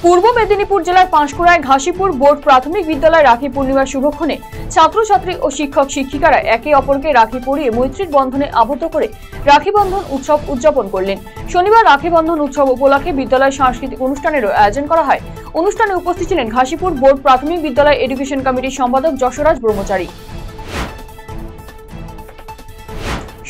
পূর্ব মেদিনীপুর জেলার পাঁশকুড়ায় ঘাসিপুর বোর্ড প্রাথমিক বিদ্যালয় রাখি পূর্ণিমার শুভক্ষণে ছাত্রছাত্রী ও শিক্ষক শিক্ষিকারা একে অপরকে রাখি পরিয়ে মৈত্রীর বন্ধনে আবদ্ধ করে রাখি বন্ধন উৎসব উদযাপন করলেন। শনিবার রাখি বন্ধন উৎসব উপলক্ষে বিদ্যালয় সাংস্কৃতিক অনুষ্ঠানেরও আয়োজন করা হয়। অনুষ্ঠানে উপস্থিত ছিলেন ঘাসিপুর বোর্ড প্রাথমিক বিদ্যালয় এডুকেশন কমিটির সম্পাদক যশোরাজ ব্রহ্মচারী।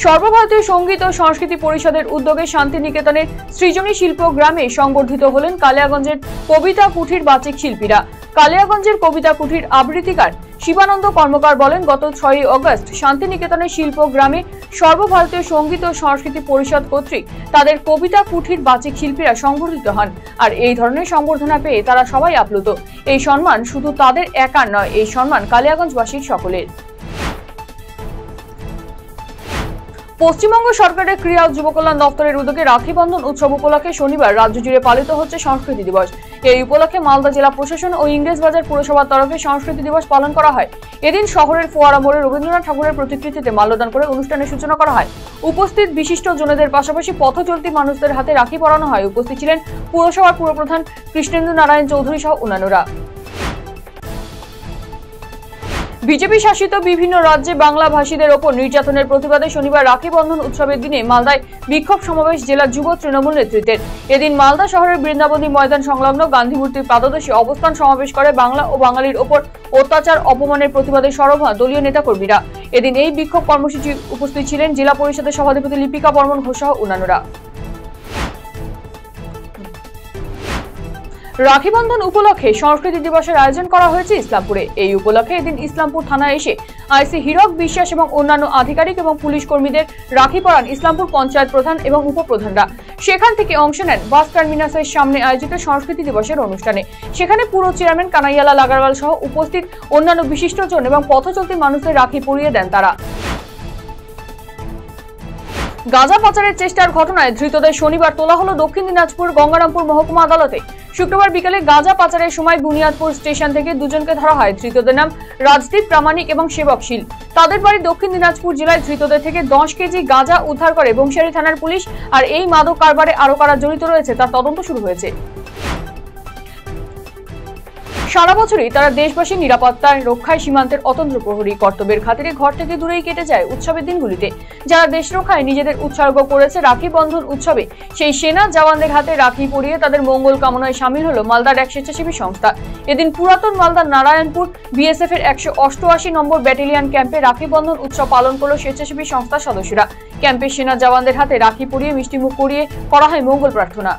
সর্বভারতীয় সঙ্গীত ও সংস্কৃতি পরিষদের উদ্যোগে শান্তিনিকেতনের সৃজনী শিল্প গ্রামে সংবর্ধিত হলেন কালিয়াগঞ্জের কবিতা কুঠির বাচিক শিল্পীরা। কালিয়াগঞ্জের কবিতা কুঠির আবৃত্তিকার শিবানন্দ কর্মকার বলেন, গত 6 আগস্ট শান্তিনিকেতনের শিল্প গ্রামে সর্বভারতীয় সঙ্গীত ও সংস্কৃতি পরিষদ কর্তৃক তাদের কবিতা কুঠির বাচিক শিল্পীরা সংবর্ধিত হন। আর এই ধরনের সংবর্ধনা পেয়ে তারা সবাই আপ্লুত। এই সম্মান শুধু তাদের একার নয়, এই সম্মান কালিয়াগঞ্জবাসীর সকলের। পশ্চিমবঙ্গ সরকারের ক্রীড়া ও যুব কল্যাণ দপ্তরের উদ্যোগে রাখি বন্ধন উৎসব উপলক্ষে শনিবার রাজ্য জুড়ে পালিত হচ্ছে সংস্কৃতি দিবস। এই উপলক্ষে মালদা জেলা প্রশাসন ও ইংরেজবাজার পুরসভার তরফে সংস্কৃতি দিবস পালন করা হয়। এদিন শহরের ফোয়ারা মোড়ে রবীন্দ্রনাথ ঠাকুরের প্রতিকৃতিতে মাল্যদান করে অনুষ্ঠানের সূচনা করা হয়। উপস্থিত বিশিষ্ট জনেদের পাশাপাশি পথচলতি মানুষদের হাতে রাখি পরানো হয়। উপস্থিত ছিলেন পুরসভার পুরপ্রধান কৃষ্ণেন্দু নারায়ণ চৌধুরী সহ অন্যান্যরা। বিজেপি শাসিত বিভিন্ন রাজ্যে বাংলা ভাষীদের ওপর নির্যাতনের প্রতিবাদে শনিবার রাখি বন্ধন উৎসবের দিনে মালদায় বিক্ষোভ সমাবেশ জেলা যুব তৃণমূল নেতৃত্বের। এদিন মালদা শহরের বৃন্দাবনী ময়দান সংলগ্ন গান্ধী মূর্তির পাদদেশে অবস্থান সমাবেশ করে বাংলা ও বাঙালির ওপর অত্যাচার অপমানের প্রতিবাদে সরব হন দলীয় নেতাকর্মীরা। এদিন এই বিক্ষোভ কর্মসূচি উপস্থিত ছিলেন জেলা পরিষদের সভাধিপতি লিপিকা বর্মন ঘোষ সহ অন্যান্যরা। রাখি বন্ধন উপলক্ষে সংস্কৃতি দিবসের আয়োজন করা হয়েছে ইসলামপুরে। এই উপলক্ষে এদিন ইসলামপুর থানায় এসে আইসি হীরক বিশ্বাস এবং অন্যান্য আধিকারিক এবং পুলিশ কর্মীদের রাখি পরান ইসলামপুর পঞ্চায়েত প্রধান এবং উপপ্রধানরা। সেখান থেকে অংশ নেন বাস টার্মিনাসের সামনে আয়োজিত সংস্কৃতি দিবসের অনুষ্ঠানে। সেখানে পুরো চেয়ারম্যান কানাইয়ালাল আগারওয়াল সহ উপস্থিত অন্যান্য বিশিষ্টজন এবং পথচলতি মানুষদের রাখি পরিয়ে দেন তারা। গাঁজা পাচারের চেষ্টার ঘটনায় ধৃতদের শনিবার তোলা হলো দক্ষিণ দিনাজপুর গঙ্গারামপুর মহকুমা আদালতে। শুক্রবার বিকেলে গাঁজা পাচারের সময় বুনিয়াদপুর স্টেশন থেকে দুজনকে ধরা হয়। ধৃতদের নাম রাজদীপ প্রামাণিক এবং সেবকশীল। তাদের বাড়ি দক্ষিণ দিনাজপুর জেলায়। ধৃতদের থেকে 10 কেজি গাঁজা উদ্ধার করে বংশিয়ারি থানার পুলিশ। আর এই মাদক কারবারে আরো কারা জড়িত রয়েছে তার তদন্ত শুরু হয়েছে। সারা বছরই তারা দেশবাসীর নিরাপত্তার রক্ষায় সীমান্তের অতন্ত্র প্রহরী। কর্তব্যের খাতিরে ঘর থেকে দূরেই কেটে যায় উৎসবের দিনগুলিতে। যারা দেশ রক্ষায় নিজেদের উৎসর্গ করেছে রাখি বন্ধন উৎসবে, সেই সেনা জওয়ানদের হাতে রাখি পরিয়ে তাদের মঙ্গল কামনায় সামিল হলো মালদার এক স্বেচ্ছাসেবী সংস্থা। এদিন পুরাতন মালদার নারায়ণপুর বিএসএফ এর 188 নম্বর ব্যাটালিয়ন ক্যাম্পে রাখি বন্ধন উৎসব পালন করলো স্বেচ্ছাসেবী সংস্থার সদস্যরা। ক্যাম্পে সেনা জওয়ানদের হাতে রাখি পরিয়ে মিষ্টিমুখ করিয়ে করা হয় মঙ্গল প্রার্থনা।